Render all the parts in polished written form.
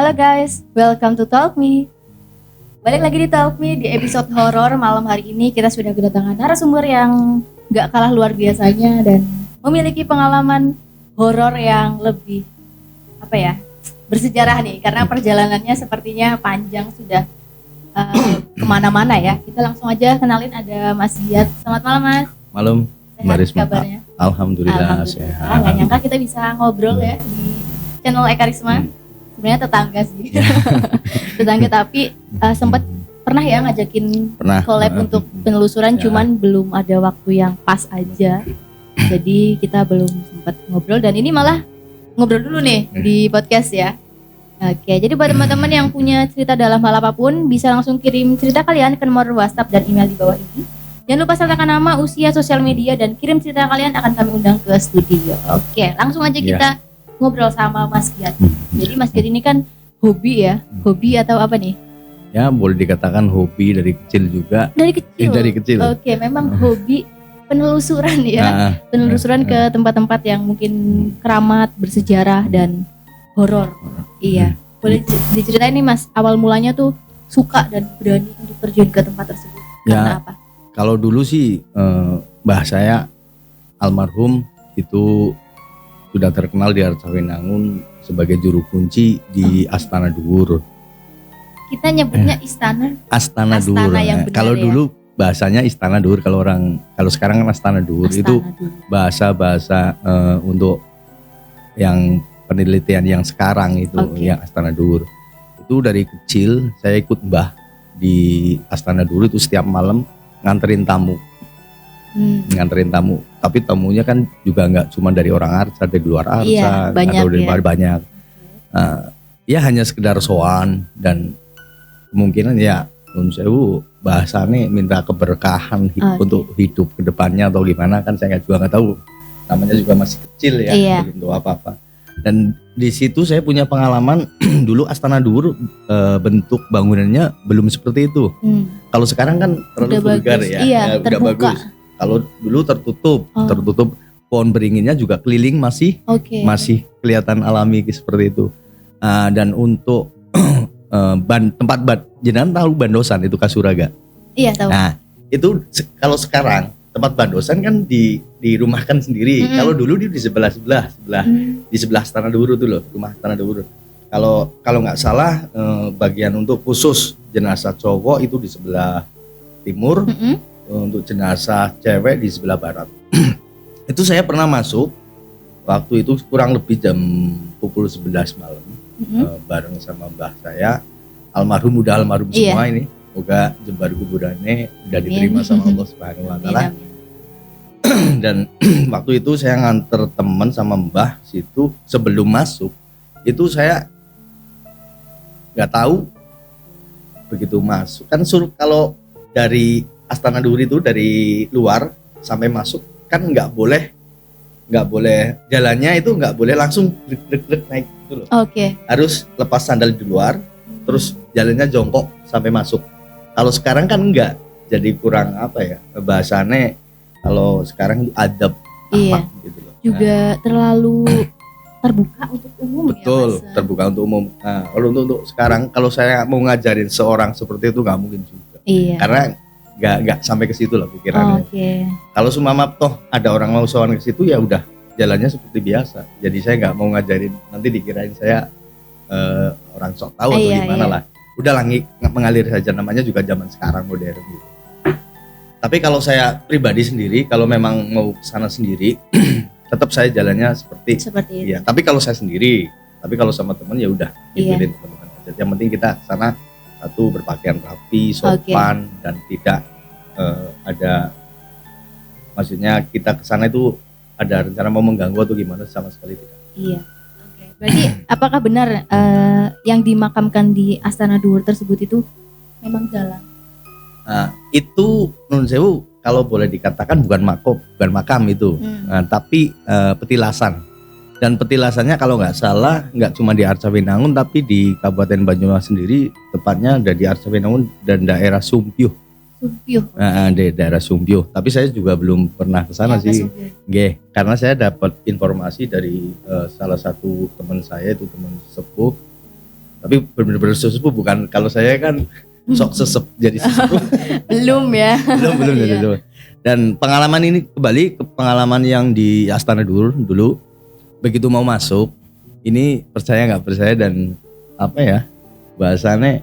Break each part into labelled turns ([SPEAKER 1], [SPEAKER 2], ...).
[SPEAKER 1] Halo guys, welcome to Talk Me. Balik lagi di Talk Me di episode horor malam hari ini. Kita sudah kedatangan narasumber yang gak kalah luar biasanya dan memiliki pengalaman horor yang lebih bersejarah nih, karena perjalanannya sepertinya panjang sudah kemana-mana ya. Kita langsung aja kenalin, ada Mas Giat. Selamat malam Mas.
[SPEAKER 2] Malam, Mbak Risma.
[SPEAKER 1] Kabarnya?
[SPEAKER 2] Alhamdulillah sehat.
[SPEAKER 1] Gak nyangka kita bisa ngobrol ya di channel Eka Risma. Sebenarnya tetangga sih. Tetangga, tapi sempat pernah ya ngajakin collab untuk penelusuran, cuman belum ada waktu yang pas aja. Jadi kita belum sempat ngobrol, dan ini malah ngobrol dulu nih di podcast ya. Oke, jadi buat teman-teman yang punya cerita dalam hal apapun, bisa langsung kirim cerita kalian ke nomor WhatsApp dan email di bawah ini. Jangan lupa sertakan nama, usia, sosial media, dan kirim cerita kalian, akan kami undang ke studio. Oke, langsung aja kita ngobrol sama Mas Giat. Jadi Mas Giat ini kan hobi ya, hobi atau apa nih?
[SPEAKER 2] Ya, boleh dikatakan hobi dari kecil juga.
[SPEAKER 1] Dari kecil?
[SPEAKER 2] Dari kecil.
[SPEAKER 1] Oke, memang hobi penelusuran ya. Penelusuran ke tempat-tempat yang mungkin keramat, bersejarah, dan horor. Iya. Boleh diceritain nih Mas, awal mulanya tuh suka dan berani untuk terjun ke tempat tersebut. Karena apa?
[SPEAKER 2] Kalau dulu sih mbah saya almarhum itu sudah terkenal di Arcawinangun sebagai juru kunci di Astana Dhuwur.
[SPEAKER 1] Kita nyebutnya istana.
[SPEAKER 2] Astana Dhuwur. Kalau dulu bahasanya Istana Dhuwur, kalau sekarang kan Astana Dhuwur. Itu bahasa untuk yang penelitian yang sekarang itu, yang Astana Dhuwur. Itu dari kecil saya ikut mbah di Astana Dhuwur itu setiap malam nganterin tamu. Tapi tamunya kan juga nggak cuma dari orang Arca, dari luar Arca, atau dari banyak. Ya hanya sekedar sowan, dan kemungkinan ya nun sewu bahasanya minta keberkahan untuk hidup kedepannya atau gimana, kan saya juga nggak tahu. Namanya juga masih kecil ya, belum tahu apa-apa. Dan di situ saya punya pengalaman dulu Astana Dhuwur bentuk bangunannya belum seperti itu. Kalau sekarang kan terlalu vulgar ya, udah bagus. Kalau dulu tertutup pohon beringinnya juga keliling masih kelihatan alami seperti itu. Dan untuk tempat jenengan tahu Bandosan itu Kasuraga? Iya tahu. Nah itu kalau sekarang tempat Bandosan kan dirumahkan sendiri. Kalau dulu di sebelah di sebelah Astana Dhuwur itu loh, rumah Astana Dhuwur. Kalau nggak salah bagian untuk khusus jenazah cowok itu di sebelah timur, untuk jenazah cewek di sebelah barat. Itu saya pernah masuk waktu itu kurang lebih jam pukul 11 malam, bareng sama mbah saya almarhum semua ini. Semoga jembar kuburannya udah diterima sama Allah Subhanahu wa taala. Dan waktu itu saya nganter teman sama mbah situ. Sebelum masuk itu saya nggak tahu, begitu masuk kan kalau dari Astana Dhuwur itu dari luar sampai masuk kan nggak boleh jalannya itu nggak boleh langsung glek naik gitu loh. Harus lepas sandal di luar, terus jalannya jongkok sampai masuk. Kalau sekarang kan enggak, jadi kurang bahasanya. Kalau sekarang itu adab gitu loh. Juga terlalu
[SPEAKER 1] terbuka untuk umum.
[SPEAKER 2] Betul, ya, terbuka untuk umum. Nah, kalau untuk sekarang kalau saya mau ngajarin seorang seperti itu nggak mungkin juga. Karena nggak sampai ke situ lah pikirannya. Kalau sumama toh ada orang mau sowan ke situ ya udah jalannya seperti biasa. Jadi saya nggak mau ngajarin nanti dikirain saya orang sok tahu atau gimana lah. Udah mengalir saja, namanya juga zaman sekarang modern gitu. Tapi kalau saya pribadi sendiri, kalau memang mau kesana sendiri, tetap saya jalannya seperti itu. Ya. Tapi kalau saya sendiri, tapi kalau sama teman ya udah ikutin teman-teman aja. Yang penting kita kesana satu berpakaian rapi, sopan, dan tidak ada, maksudnya kita kesana itu ada rencana mau mengganggu atau gimana, sama sekali tidak.
[SPEAKER 1] Berarti apakah benar yang dimakamkan di Astana Dhuwur tersebut itu memang dalam?
[SPEAKER 2] Nah, itu nun sewu kalau boleh dikatakan bukan makam itu, tapi petilasan. Dan petilasannya kalau nggak salah nggak cuma di Arcawinangun tapi di Kabupaten Banyumas sendiri, tepatnya ada di Arcawinangun dan daerah Sumpyuh. Di daerah Sumpyuh. Tapi saya juga belum pernah ke sana sih. Karena saya dapat informasi dari salah satu teman saya, itu teman sepuh Tapi benar-benar sesepuh bukan, kalau saya kan sok sesep jadi sesepuh.
[SPEAKER 1] belum ya.
[SPEAKER 2] belum jadi dulu. Dan pengalaman ini kembali ke pengalaman yang di Astana dulu. Begitu mau masuk, ini percaya nggak percaya dan apa ya bahasannya,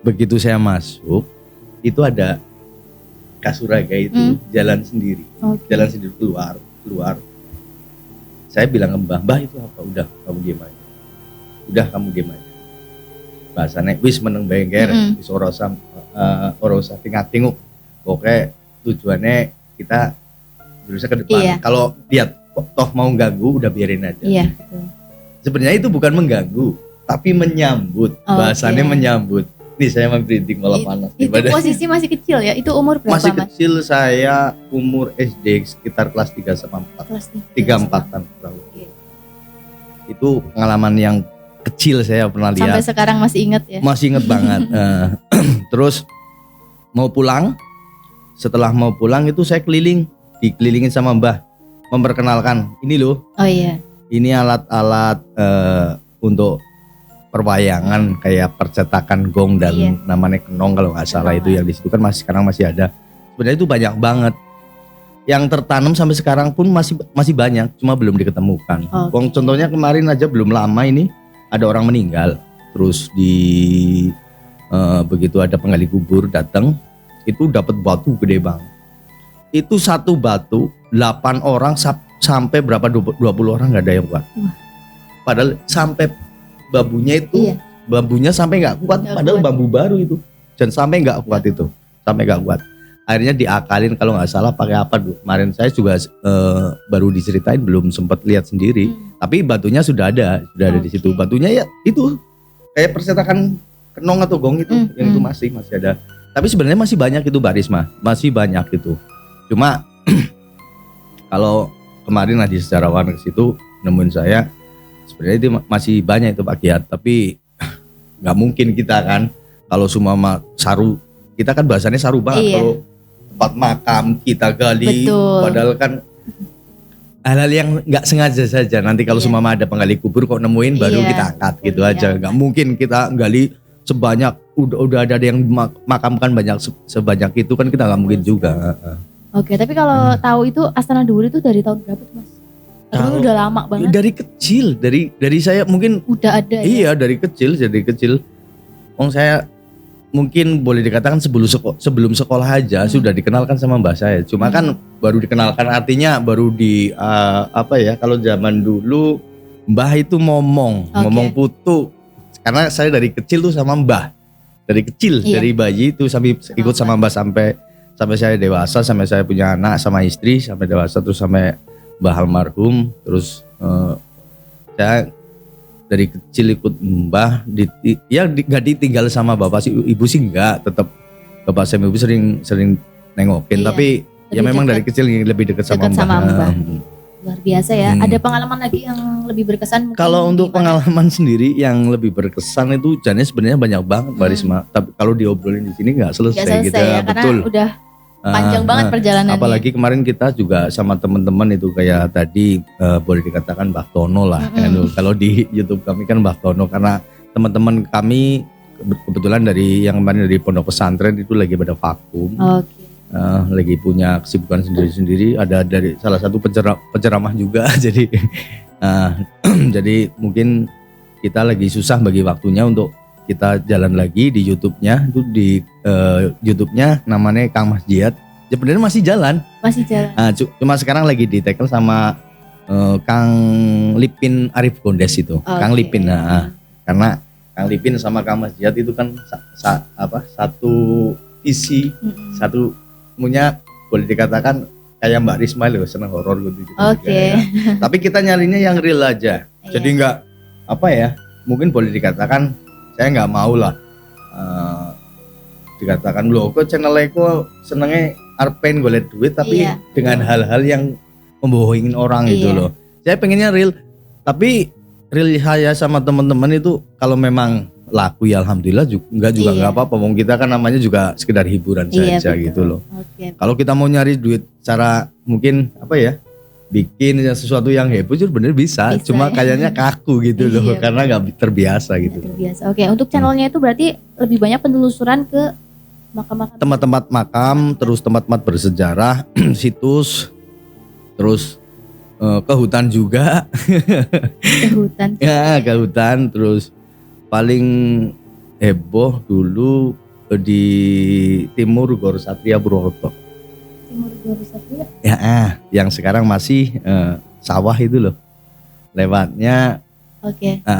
[SPEAKER 2] begitu saya masuk itu ada Kasuraga itu jalan sendiri, jalan sendiri keluar. Saya bilang ke Mbah itu apa? Udah kamu diam aja. Bahasannya wis meneng bengker, wis ora usah tinguk. Oke, tujuannya kita berusaha ke depan. Iya. Kalau lihat toh mau ganggu, udah biarin aja.
[SPEAKER 1] Iya.
[SPEAKER 2] Sebenarnya itu bukan mengganggu, tapi menyambut. Bahasannya menyambut. Nih saya memberhenti malah panas.
[SPEAKER 1] Itu posisi masih kecil ya? Itu umur berapa?
[SPEAKER 2] Masih kecil, saya umur SD sekitar kelas 3 sama 4.
[SPEAKER 1] Kelas
[SPEAKER 2] 3-4an. Itu pengalaman yang kecil saya pernah lihat.
[SPEAKER 1] Sampai sekarang masih ingat ya?
[SPEAKER 2] Masih ingat banget. Terus mau pulang, setelah mau pulang itu saya dikelilingin sama Mbah, memperkenalkan ini loh.
[SPEAKER 1] Oh iya.
[SPEAKER 2] Ini alat-alat untuk perwayangan kayak percetakan gong dan namanya kenong kalau nggak salah itu yang di situ kan sekarang masih ada. Sebenarnya itu banyak banget yang tertanam sampai sekarang pun masih banyak, cuma belum diketemukan. Contohnya kemarin aja belum lama ini ada orang meninggal, terus begitu ada penggali kubur datang itu dapat batu gede banget. Itu satu batu 8 orang sampai berapa 20 orang nggak ada yang kuat. Padahal sampai bambunya itu bambunya sampai nggak kuat, padahal bambu baru itu dan sampai nggak kuat itu, sampai nggak kuat. Akhirnya diakalin kalau nggak salah pakai apa dulu. Kemarin saya juga baru diceritain, belum sempat lihat sendiri. Tapi batunya sudah ada di situ. Batunya ya itu kayak persetakan kenong atau gong itu yang itu masih ada. Tapi sebenarnya masih banyak itu Mbak Risma, masih banyak itu. Cuma kalau kemarin di sejarawan ke situ nemuin saya, sebenarnya itu masih banyak itu Pak Kiat, tapi nggak mungkin kita kan kalau semua saru, kita kan bahasanya saru banget. Kalau tempat makam kita gali, padahal kan hal-hal yang nggak sengaja saja. Nanti kalau semua ada penggali kubur kok nemuin baru kita angkat gitu aja. Nggak mungkin kita gali sebanyak udah ada yang makamkan banyak sebanyak itu kan, kita nggak mungkin juga.
[SPEAKER 3] Oke, tapi kalau tahu itu Astana Dhuwur itu dari tahun berapa tuh Mas? Karena udah lama banget.
[SPEAKER 2] Dari kecil, dari saya mungkin
[SPEAKER 3] udah ada.
[SPEAKER 2] Iya, dari kecil. Saya mungkin boleh dikatakan sebelum sekolah aja sudah dikenalkan sama mbah saya. Cuma kan baru dikenalkan artinya baru kalau zaman dulu mbah itu ngomong putu. Karena saya dari kecil tuh sama mbah. Dari kecil, dari bayi itu sampai ikut sama mbah sampai saya dewasa, sampai saya punya anak sama istri, sampai dewasa terus sampai mbah almarhum. Terus saya dari kecil ikut mbah, gak ditinggal sama bapak sih, ibu sih enggak, tetap bapak sama ibu sering nengokin, tapi ya memang dari kecil lebih dekat sama mbah.
[SPEAKER 3] Luar biasa ya. Ada pengalaman lagi yang lebih berkesan?
[SPEAKER 2] Kalau untuk pengalaman sendiri yang lebih berkesan itu sebenarnya banyak banget Mbak Risma. Tapi kalau diobrolin di sini nggak selesai gitu
[SPEAKER 3] ya,
[SPEAKER 2] betul.
[SPEAKER 3] Karena udah panjang banget perjalanannya.
[SPEAKER 2] Apalagi kemarin kita juga sama teman-teman itu kayak tadi boleh dikatakan Mbah Tono lah. Kalau di YouTube kami kan Mbah Tono, karena teman-teman kami kebetulan yang kemarin dari pondok pesantren itu lagi pada vakum. Lagi punya kesibukan sendiri-sendiri. Ada dari salah satu penceramah juga. Jadi jadi mungkin kita lagi susah bagi waktunya untuk kita jalan lagi di YouTube-nya. Itu di YouTube-nya namanya Kang Mas Jihad. Sebenarnya masih jalan. Cuma sekarang lagi di tackle sama Kang Lipin Arif Gondes itu. Kang Lipin. Karena Kang Lipin sama Kang Mas Jihad itu kan satu visi, satu punya, boleh dikatakan kayak Mbak Risma loh, seneng horor gitu. Ya. Tapi kita nyarinya yang real aja. Jadi nggak mungkin boleh dikatakan saya nggak mau lah dikatakan loh kok channelnya kok senengnya arpen golek duit tapi dengan hal-hal yang membohongin orang gitu loh. Saya pengennya real, tapi real saya sama teman-teman itu kalau memang laku ya alhamdulillah, nggak apa-apa. Kita kan namanya juga sekedar hiburan saja gitu loh. Kalau kita mau nyari duit cara mungkin bikin sesuatu yang heboh juga bener bisa cuma kayaknya kaku gitu loh karena nggak terbiasa gitu.
[SPEAKER 1] Terbiasa. Oke, untuk channelnya itu berarti lebih banyak penelusuran ke makam-makam,
[SPEAKER 2] tempat-tempat makam, terus tempat-tempat bersejarah, situs, terus ke hutan juga.
[SPEAKER 1] Ke hutan.
[SPEAKER 2] Ya, ke hutan. Terus paling heboh dulu di Timur Gor Satria Purwokerto.
[SPEAKER 1] Timur Gor Satria?
[SPEAKER 2] Ya, yang sekarang masih sawah itu loh. Lewatnya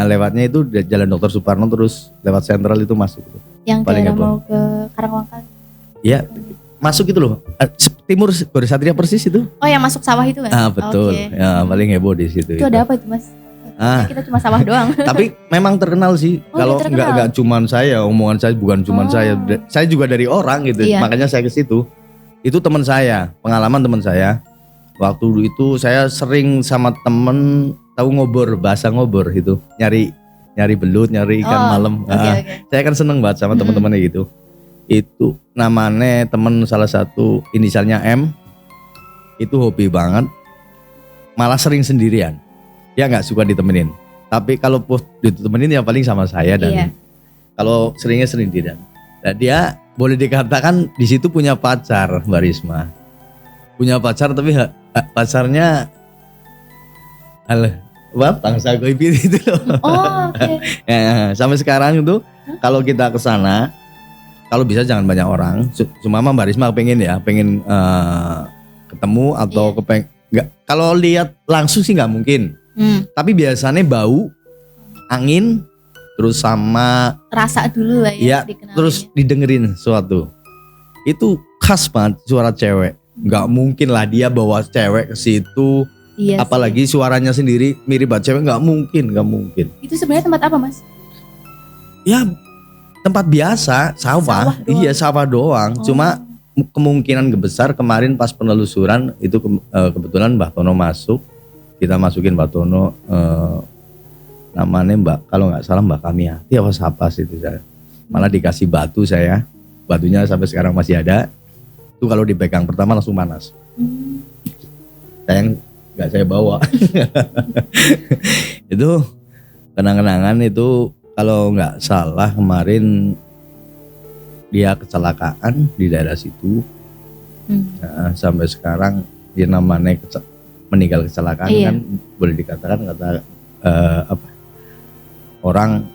[SPEAKER 2] lewatnya itu Jalan Dr. Suparno terus lewat sentral itu masuk.
[SPEAKER 1] Yang daerah mau ke Karangwangka.
[SPEAKER 2] Iya, masuk itu loh. Timur Gor Satria persis itu.
[SPEAKER 1] Oh, yang masuk sawah itu kan?
[SPEAKER 2] Betul. Ya, paling heboh di situ.
[SPEAKER 1] Itu ada apa itu, Mas? Kita cuma sawah doang.
[SPEAKER 2] Tapi memang terkenal sih. Kalau enggak cuman saya, omongan saya bukan cuman saya. Saya juga dari orang gitu. Makanya saya ke situ. Itu teman saya, pengalaman teman saya. Waktu itu saya sering sama temen tahu ngobor, bahasa ngobor itu. Nyari belut, nyari ikan malam. Saya kan seneng banget sama teman-temannya gitu. Itu namanya temen salah satu inisialnya M. Itu hobi banget. Malah sering sendirian. Dia nggak suka ditemenin. Tapi kalau ditemenin ya paling sama saya dan kalau seringnya sendirian. Nah, dia boleh dikatakan di situ punya pacar, Mbak Risma. Punya pacar tapi pacarnya bangsa goib itu loh.
[SPEAKER 1] Oh, oke.
[SPEAKER 2] Ya, sampai sekarang itu kalau kita ke sana, kalau bisa jangan banyak orang. Cuma Mbak Risma pengen ketemu atau nggak. Kalau lihat langsung sih nggak mungkin. Tapi biasanya bau, angin, terus sama
[SPEAKER 1] rasa dulu lah ya.
[SPEAKER 2] Terus didengerin sesuatu. Itu khas banget suara cewek. Nggak mungkin lah dia bawa cewek ke situ. Iya, apalagi suaranya sendiri mirip banget cewek, nggak mungkin.
[SPEAKER 1] Itu sebenarnya tempat apa, Mas?
[SPEAKER 2] Ya tempat biasa, sawah doang. Iya, sawah doang. Cuma kemungkinan besar kemarin pas penelusuran itu kebetulan Mbak Tono masuk. Kita masukin Mbak Tono, namanya Mbak, kalau nggak salah Mbak Kamiati apa siapa sih itu saya. Malah dikasih batu saya, batunya sampai sekarang masih ada. Itu kalau dipegang pertama langsung panas. Sayang nggak saya bawa. Itu kenang-kenangan itu kalau nggak salah kemarin dia kecelakaan di daerah situ. Nah, sampai sekarang dia namanya meninggal kecelakaan kan boleh dikatakan orang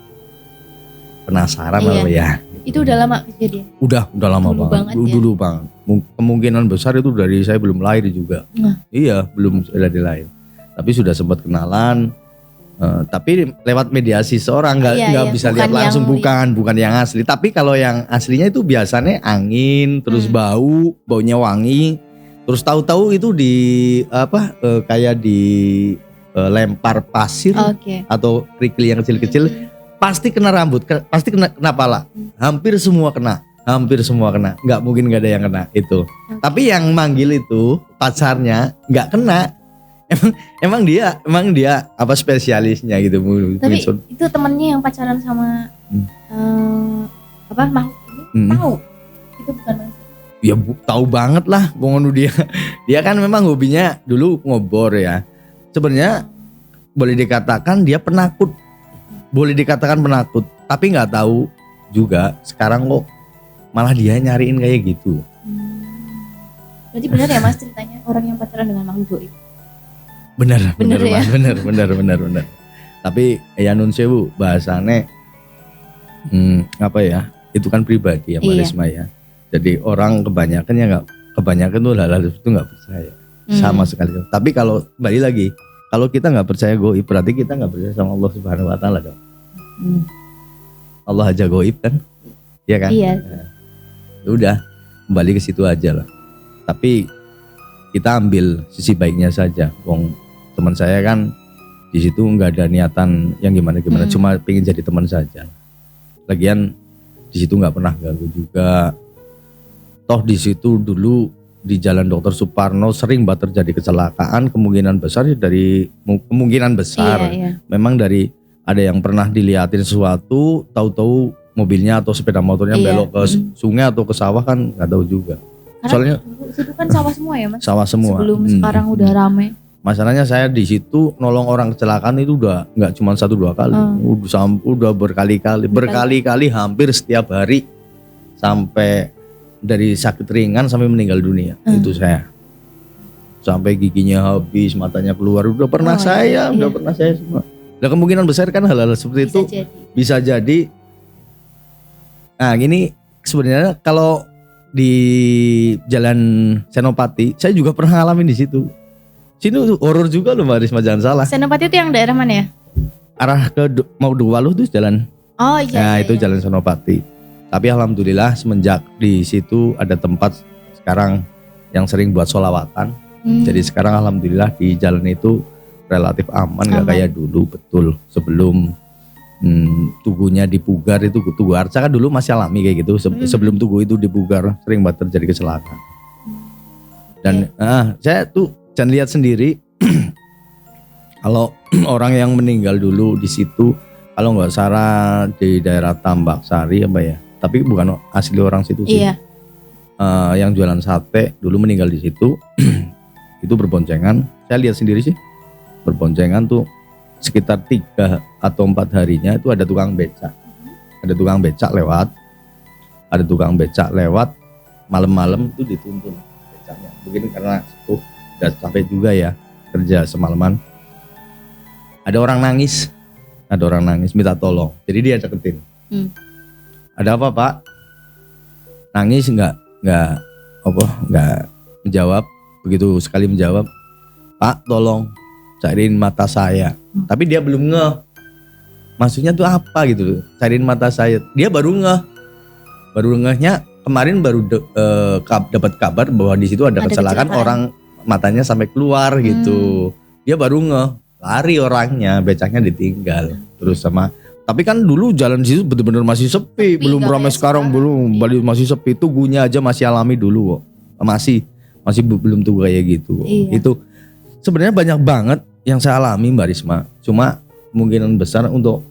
[SPEAKER 2] penasaran lah ya.
[SPEAKER 1] Itu udah lama kejadian.
[SPEAKER 2] Udah lama banget. Dulu banget. Kemungkinan besar itu dari saya belum lahir juga. Iya, belum dari lahir. Tapi sudah sempat kenalan. Tapi lewat mediasi seorang nggak bisa lihat langsung, bukan yang asli. Tapi kalau yang aslinya itu biasanya angin, terus baunya wangi. Terus tahu-tahu itu kayak di lempar pasir atau kerikil yang kecil-kecil, pasti kena rambut, pasti kena pala. Hampir semua kena. Nggak mungkin nggak ada yang kena itu. Tapi yang manggil itu pacarnya nggak kena. Emang dia apa spesialisnya gitu.
[SPEAKER 1] Tapi itu temennya yang pacaran sama makhluk ini tahu itu bukan manusia.
[SPEAKER 2] Ya tahu banget lah, dia kan memang hobinya dulu ngobor ya. Sebenarnya boleh dikatakan dia penakut, tapi nggak tahu juga sekarang kok malah dia nyariin kayak gitu.
[SPEAKER 1] Berarti benar ya Mas ceritanya orang yang pacaran dengan makhluk goib?
[SPEAKER 2] Benar. Tapi ya nun sewu bahasane itu kan pribadi ya Mbak Risma ya. Jadi orang kebanyakan tuh hal-hal itu nggak percaya sama sekali. Tapi kalau kembali lagi, kalau kita nggak percaya goib, berarti kita nggak percaya sama Allah Subhanahu Wa Taala dong. Allah aja goib kan, ya kan?
[SPEAKER 1] Iya.
[SPEAKER 2] Nah, udah kembali ke situ aja lah. Tapi kita ambil sisi baiknya saja. Wong teman saya kan di situ nggak ada niatan yang gimana, cuma pengen jadi teman saja. Lagian di situ nggak pernah ganggu juga. Toh di situ dulu di Jalan Dr. Suparno sering banget terjadi kecelakaan, kemungkinan besar memang dari ada yang pernah dilihatin sesuatu, tahu-tahu mobilnya atau sepeda motornya belok ke sungai atau ke sawah kan nggak tahu juga.
[SPEAKER 1] Karena soalnya itu kan sawah semua ya Mas.
[SPEAKER 2] Sawah semua.
[SPEAKER 1] Sebelum sekarang udah rame.
[SPEAKER 2] Masalahnya saya di situ nolong orang kecelakaan itu udah nggak cuma 1-2 kali, udah berkali-kali hampir setiap hari sampai dari sakit ringan sampai meninggal dunia. Itu saya sampai giginya habis, matanya keluar udah pernah udah pernah saya semua. Nah, kemungkinan besar kan hal-hal seperti itu bisa jadi. Nah gini sebenarnya kalau di Jalan Senopati saya juga pernah ngalamin di situ. Sini horor juga loh Mbak Risma, jangan salah.
[SPEAKER 3] Senopati itu yang daerah mana ya?
[SPEAKER 2] Arah ke mau Duwaluh tuh jalan.
[SPEAKER 3] Oh iya.
[SPEAKER 2] Nah itu Jalan Senopati. Tapi alhamdulillah semenjak di situ ada tempat sekarang yang sering buat sholawatan. Jadi sekarang alhamdulillah di jalan itu relatif aman. Gak kayak dulu betul sebelum tugunya dipugar itu. Tugu Arca kan dulu masih alami kayak gitu. Sebelum tugu itu dipugar sering banget terjadi kecelakaan. Dan saya tuh jangan lihat sendiri kalau orang yang meninggal dulu di situ, kalau nggak salah di daerah Tambak Sari apa ya, tapi bukan asli orang situ sih. Iya. Yang jualan sate dulu meninggal di situ. Itu berboncengan. Saya lihat sendiri sih berboncengan tuh sekitar 3 atau 4 harinya itu ada tukang becak. Ada tukang becak lewat. Ada tukang becak lewat malam-malam itu dituntun becaknya. Mungkin karena itu udah capek juga ya kerja semalaman. Ada orang nangis minta tolong. Jadi dia deketin. Ada apa Pak? Nangis nggak menjawab. Begitu sekali menjawab, Pak tolong cariin mata saya. Tapi dia belum ngeh. Maksudnya tuh apa gitu? Cariin mata saya. Dia baru ngehnya kemarin baru dapat kabar bahwa di situ ada kecelakaan orang matanya sampai keluar gitu. Dia baru ngeh, lari orangnya, becaknya ditinggal. Terus tapi kan dulu jalan di situ benar-benar masih sepi, belum ramai sekarang, masih sepi. Tugunya aja masih alami dulu kok. Masih belum tugu kayak gitu. Iya. Itu sebenarnya banyak banget yang saya alami Mbak Risma. Cuma kemungkinan besar untuk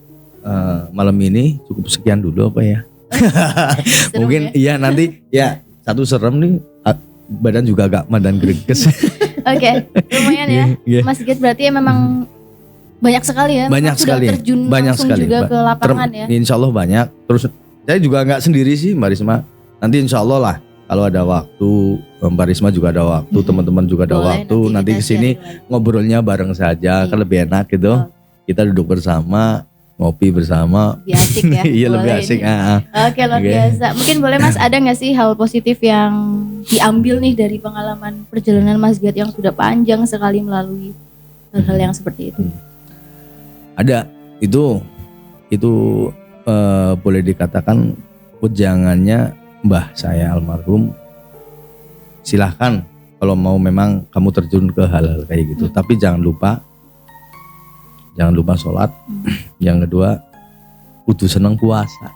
[SPEAKER 2] malam ini cukup sekian dulu apa ya. Mungkin ya nanti ya satu serem nih, badan juga agak madan greges.
[SPEAKER 3] Oke, lumayan ya. Mas Sigit berarti ya memang banyak sekali ya.
[SPEAKER 2] Banyak sekali.
[SPEAKER 3] Terjun
[SPEAKER 2] banyak
[SPEAKER 3] langsung
[SPEAKER 2] sekali
[SPEAKER 3] juga ke lapangan ya.
[SPEAKER 2] Insya Allah banyak. Terus saya juga nggak sendiri sih Mbak Risma. Nanti insya Allah lah kalau ada waktu, Mbak Risma juga ada waktu, teman-teman juga ada waktu. Nanti kesini ngobrolnya bareng saja, kan lebih enak gitu. Kita duduk bersama, ngopi bersama.
[SPEAKER 3] Lebih asik ya.
[SPEAKER 2] Iya lebih asik.
[SPEAKER 3] Oke, luar biasa. Mungkin boleh Mas, ada nggak sih hal positif yang diambil nih dari pengalaman perjalanan Mas Giat yang sudah panjang sekali melalui hal-hal yang seperti itu?
[SPEAKER 2] Ada. Itu boleh dikatakan ujangannya Mbah saya almarhum. Silahkan kalau mau memang kamu terjun ke hal-hal kayak gitu. Tapi jangan lupa sholat. Yang kedua, kudu seneng puasa.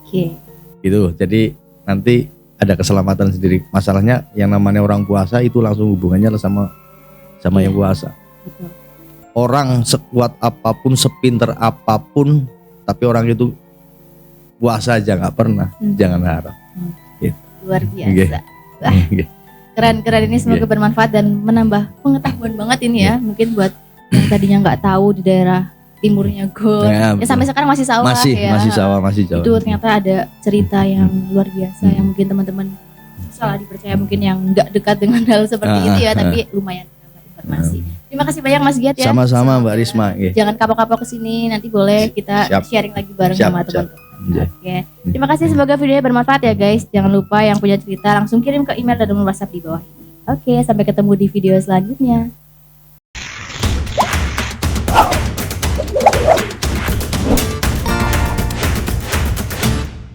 [SPEAKER 2] Oke. Gitu. Jadi nanti ada keselamatan sendiri. Masalahnya yang namanya orang puasa itu langsung hubungannya sama yang puasa. Betul. Orang sekuat apapun, sepinter apapun, tapi orang itu puasa aja nggak pernah. Jangan harap. Gitu.
[SPEAKER 3] Luar biasa. Keren ini semoga bermanfaat dan menambah pengetahuan banget ini ya. Mungkin buat yang tadinya nggak tahu di daerah timurnya Gon, ya sampai sekarang masih sawah
[SPEAKER 2] masih jauh.
[SPEAKER 3] Itu ternyata ada cerita yang luar biasa yang mungkin teman-teman salah dipercaya, mungkin yang nggak dekat dengan hal seperti itu ya, tapi lumayan informasi. Terima kasih banyak Mas Giat ya.
[SPEAKER 2] Sama-sama Mbak Risma.
[SPEAKER 3] Jangan kapok-kapok kesini, nanti boleh kita sharing lagi bareng sama teman-teman. Oke. Terima kasih, semoga videonya bermanfaat ya guys. Jangan lupa yang punya cerita langsung kirim ke email dan nomor WhatsApp di bawah ini. Oke, sampai ketemu di video selanjutnya.